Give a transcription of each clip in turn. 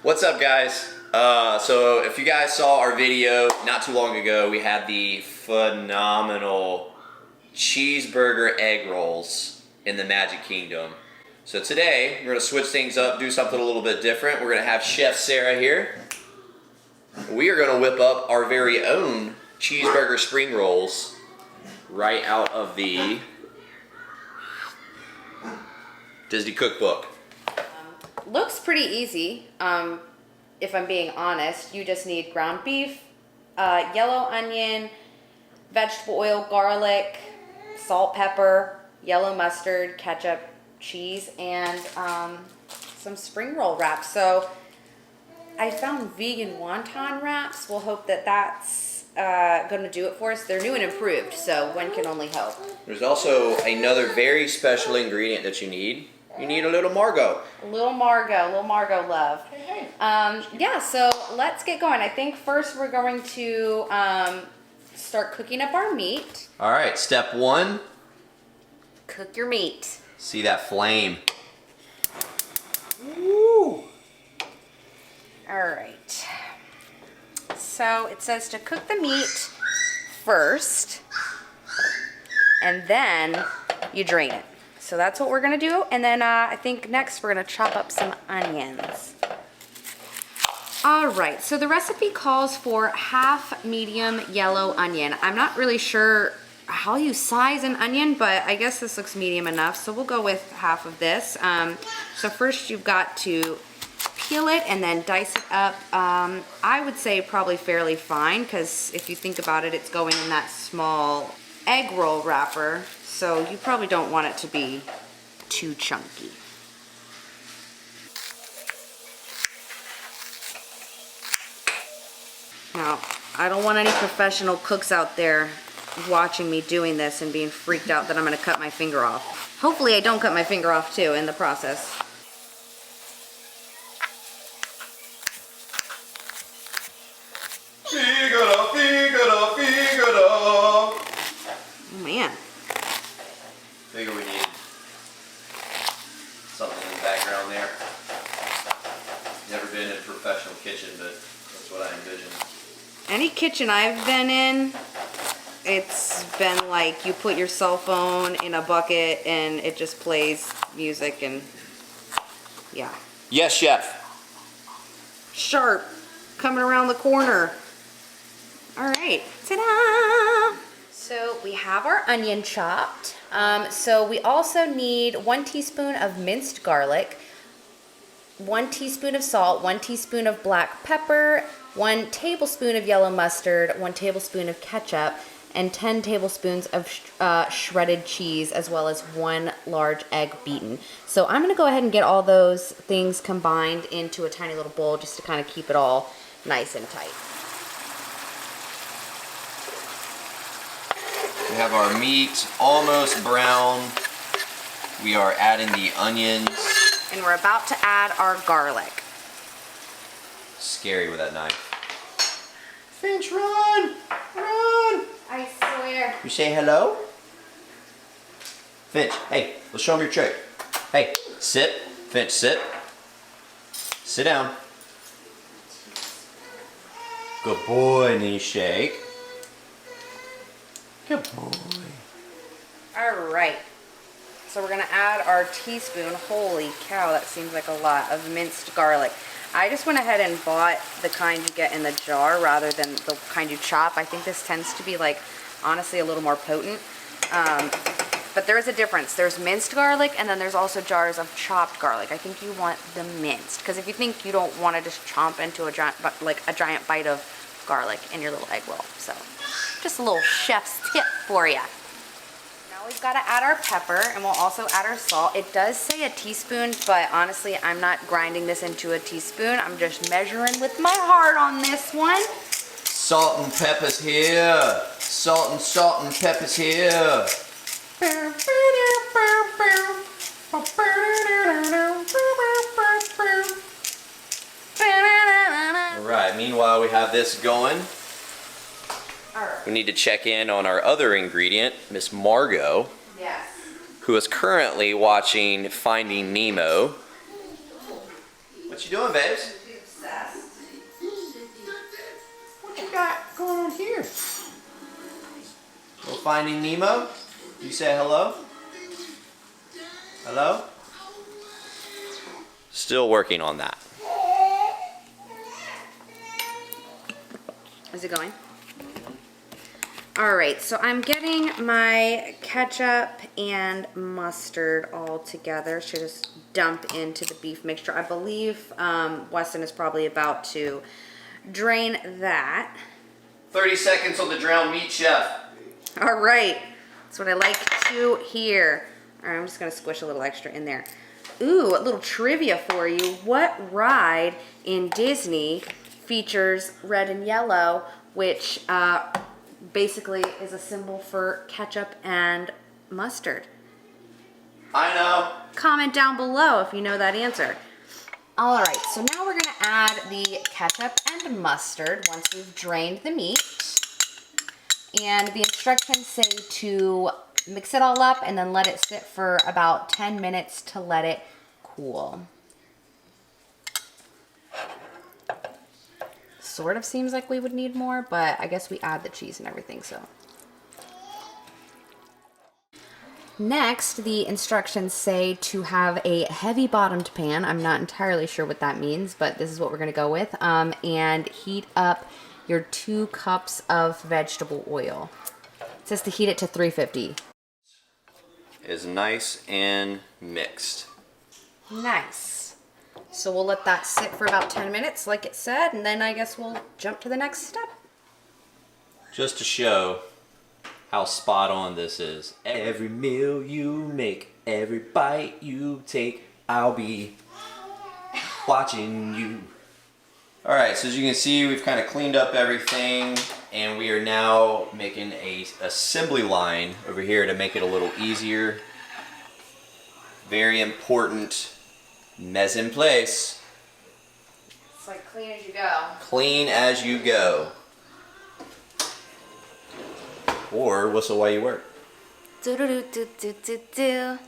What's up, guys? So if you guys saw our video not too long ago, we had the phenomenal cheeseburger egg rolls in the Magic Kingdom. So today we're gonna switch things up, do something a little bit different. We're gonna have Chef Sarah here. We are gonna whip up our very own cheeseburger spring rolls right out of the Disney cookbook. Looks pretty easy, if I'm being honest. You just need ground beef, yellow onion, vegetable oil, garlic, salt, pepper, yellow mustard, ketchup, cheese, and some spring roll wraps. So I found vegan wonton wraps. We'll hope that that's going to do it for us. They're new and improved, so one can only hope. There's also another very special ingredient that you need. You need a little Margot. A little Margot love. Yeah, so let's get going. I think first we're going to start cooking up our meat. All right, step one. Cook your meat. See that flame. Woo! All right. So it says to cook the meat first, and then you drain it. So that's what we're gonna do. And then I think next we're gonna chop up some onions. All right, so the recipe calls for half medium yellow onion. I'm not really sure how you size an onion, but I guess this looks medium enough. So we'll go with half of this. So first you've got to peel it and then dice it up. I would say probably fairly fine, because if you think about it, it's going in that small egg roll wrapper. So you probably don't want it to be too chunky. Now, I don't want any professional cooks out there watching me doing this and being freaked out that I'm gonna cut my finger off. Hopefully I don't cut my finger off too in the process. Oh man. Figure we need something in the background there. Never been in a professional kitchen, but that's what I envision. Any kitchen I've been in, it's been like you put your cell phone in a bucket and it just plays music and yeah. Yes, chef. Sharp, coming around the corner. All right, ta-da! So we have our onion chopped. So we also need 1 teaspoon of minced garlic, 1 teaspoon of salt, 1 teaspoon of black pepper, 1 tablespoon of yellow mustard, 1 tablespoon of ketchup, and 10 tablespoons of shredded cheese, as well as 1 large egg beaten. So I'm gonna go ahead and get all those things combined into a tiny little bowl just to kind of keep it all nice and tight. We have our meat almost brown. We are adding the onions. And we're about to add our garlic. Scary with that knife. Finch, run! Run! I swear. You say hello? Finch, hey, let's show him your trick. Hey, sit. Finch, sit. Sit down. Good boy, and then you shake. Good boy. All right. So we're gonna add our teaspoon, holy cow, that seems like a lot, of minced garlic. I just went ahead and bought the kind you get in the jar rather than the kind you chop. I think this tends to be like, honestly, a little more potent. But there is a difference. There's minced garlic and then there's also jars of chopped garlic. I think you want the minced, because if you think you don't want to just chomp into a giant bite of garlic in your little egg roll. So just a little chef's tip for you. Now we've got to add our pepper, and we'll also add our salt. It does say a teaspoon, but honestly, I'm not grinding this into a teaspoon. I'm just measuring with my heart on this one. Salt and pepper's here. Salt and pepper's here. Alright, meanwhile we have this going. We need to check in on our other ingredient, Miss Margot. Yes. Who is currently watching Finding Nemo. What you doing, babes? Finding Nemo. You say hello? Hello? Still working on that. Is it going? All right, so I'm getting my ketchup and mustard all together. Should just dump into the beef mixture. I believe Weston is probably about to drain that. 30 seconds on the drowned meat, chef. All right, that's what I like to hear. All right, I'm just gonna squish a little extra in there. Ooh, a little trivia for you. What ride in Disney features red and yellow, which basically is a symbol for ketchup and mustard? I know. Comment down below if you know that answer. All right, so now we're gonna add the ketchup and mustard once we've drained the meat. And the instructions say to mix it all up and then let it sit for about 10 minutes to let it cool. Sort of seems like we would need more, but I guess we add the cheese and everything, so. Next, the instructions say to have a heavy bottomed pan. I'm not entirely sure what that means, but this is what we're gonna go with. And heat up your 2 cups of vegetable oil. It says to heat it to 350. Is nice and mixed. Nice. So we'll let that sit for about 10 minutes, like it said, and then I guess we'll jump to the next step. Just to show how spot on this is. Every meal you make, every bite you take, I'll be watching you. All right, so as you can see, we've kind of cleaned up everything, and we are now making a assembly line over here to make it a little easier. Very important. Mise en place. It's like clean as you go. Clean as you go. Or whistle while you work. Do do do do do do do.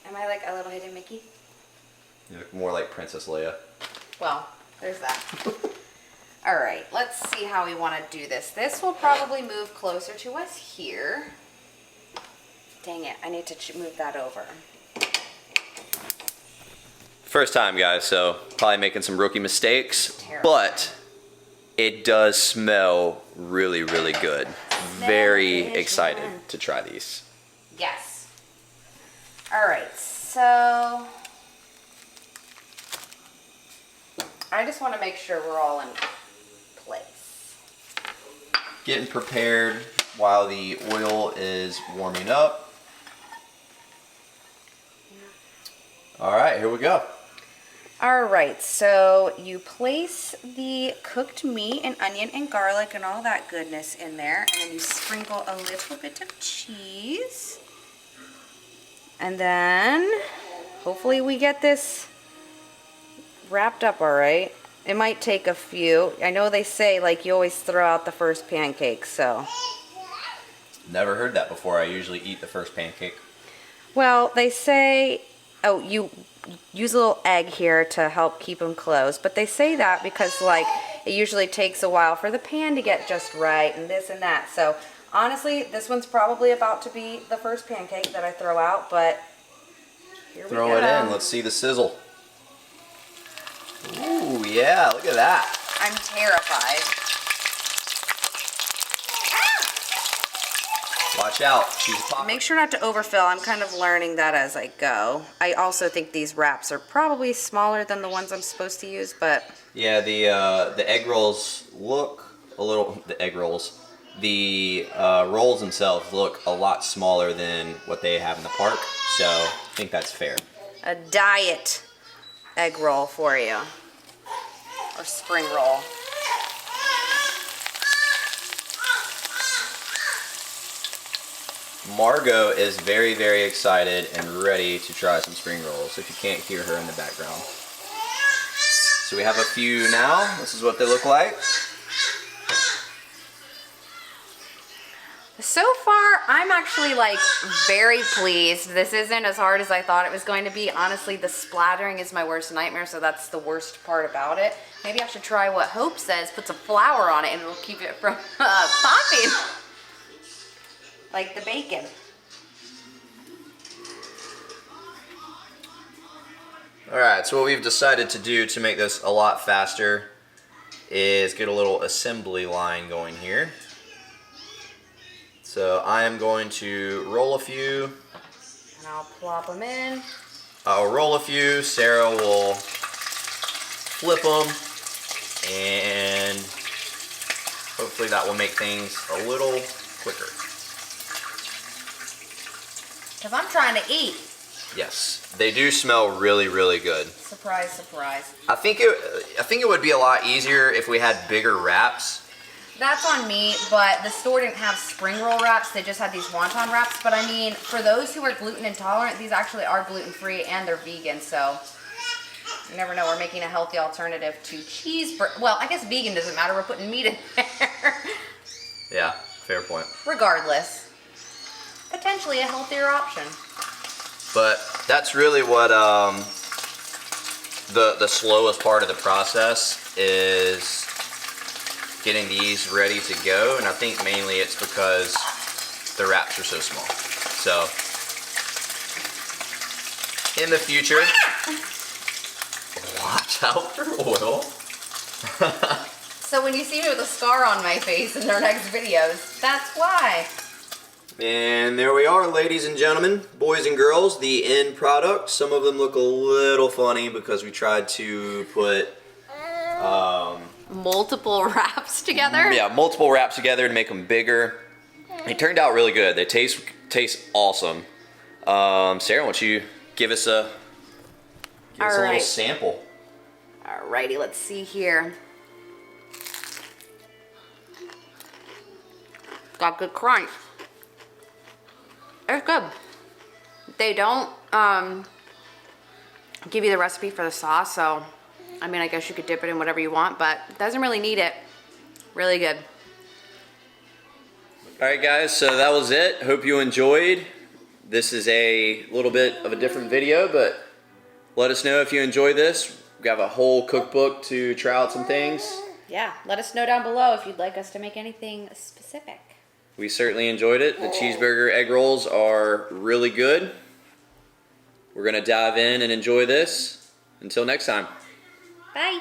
Am I like a little hidden Mickey? You look more like Princess Leia. Well, there's that. All right, let's see how we want to do this. This will probably move closer to us here. Dang it, I need to move that over. First time, guys, so probably making some rookie mistakes, Terrible. but it does smell really, really good. Very excited to try these. Yes. All right, so I just want to make sure we're all in place. Getting prepared while the oil is warming up. All right, here we go. All right, so you place the cooked meat and onion and garlic and all that goodness in there, and then you sprinkle a little bit of cheese. And then hopefully we get this wrapped up all right. It might take a few. I know they say like you always throw out the first pancake, so. Never heard that before. I usually eat the first pancake. Well, they say, oh, you use a little egg here to help keep them closed. But they say that because like it usually takes a while for the pan to get just right and this and that. So honestly, this one's probably about to be the first pancake that I throw out, but here we go. Throw it in. Let's see the sizzle. Ooh, yeah, look at that. I'm terrified. Watch out. She's popping. Make sure not to overfill. I'm kind of learning that as I go. I also think these wraps are probably smaller than the ones I'm supposed to use, but Yeah, the egg rolls look a little. The egg rolls. The rolls themselves look a lot smaller than what they have in the park, so I think that's fair. a diet egg roll for you. Or spring roll. Margot is very, very excited and ready to try some spring rolls, if you can't hear her in the background. So we have a few now. This is what they look like. The So far, I'm actually like very pleased. This isn't as hard as I thought it was going to be. Honestly, the splattering is my worst nightmare, so that's the worst part about it. Maybe I should try what Hope says, put some flour on it and it'll keep it from popping. Like the bacon. Alright, so what we've decided to do to make this a lot faster is get a little assembly line going here. So I am going to roll a few. And I'll plop them in. I'll roll a few, Sarah will flip them, and hopefully that will make things a little quicker. Because I'm trying to eat. Yes, they do smell really, really good. Surprise, surprise. I think it would be a lot easier if we had bigger wraps. That's on me, but the store didn't have spring roll wraps. They just had these wonton wraps. But I mean, for those who are gluten intolerant, these actually are gluten-free and they're vegan. So you never know. We're making a healthy alternative to cheeseburger. Well, I guess vegan doesn't matter. We're putting meat in there. Yeah, fair point. Regardless, potentially a healthier option. But that's really what the slowest part of the process is, getting these ready to go, and I think mainly it's because the wraps are so small. So in the future, watch out for oil. So when you see me with a scar on my face in our next videos, that's why. And there we are, ladies and gentlemen, boys and girls, the end product. Some of them look a little funny because we tried to put multiple wraps together? Yeah, multiple wraps together to make them bigger. They turned out really good. They taste awesome. Sarah, why don't you give us a little sample? Alrighty, let's see here. Got good crunch. It's good. They don't give you the recipe for the sauce, so I mean, I guess you could dip it in whatever you want, but it doesn't really need it. Really good. Alright guys, so that was it. Hope you enjoyed. This is a little bit of a different video, but let us know if you enjoy this. We have a whole cookbook to try out some things. Yeah, let us know down below if you'd like us to make anything specific. We certainly enjoyed it. The cheeseburger egg rolls are really good. We're going to dive in and enjoy this. Until next time. Bye.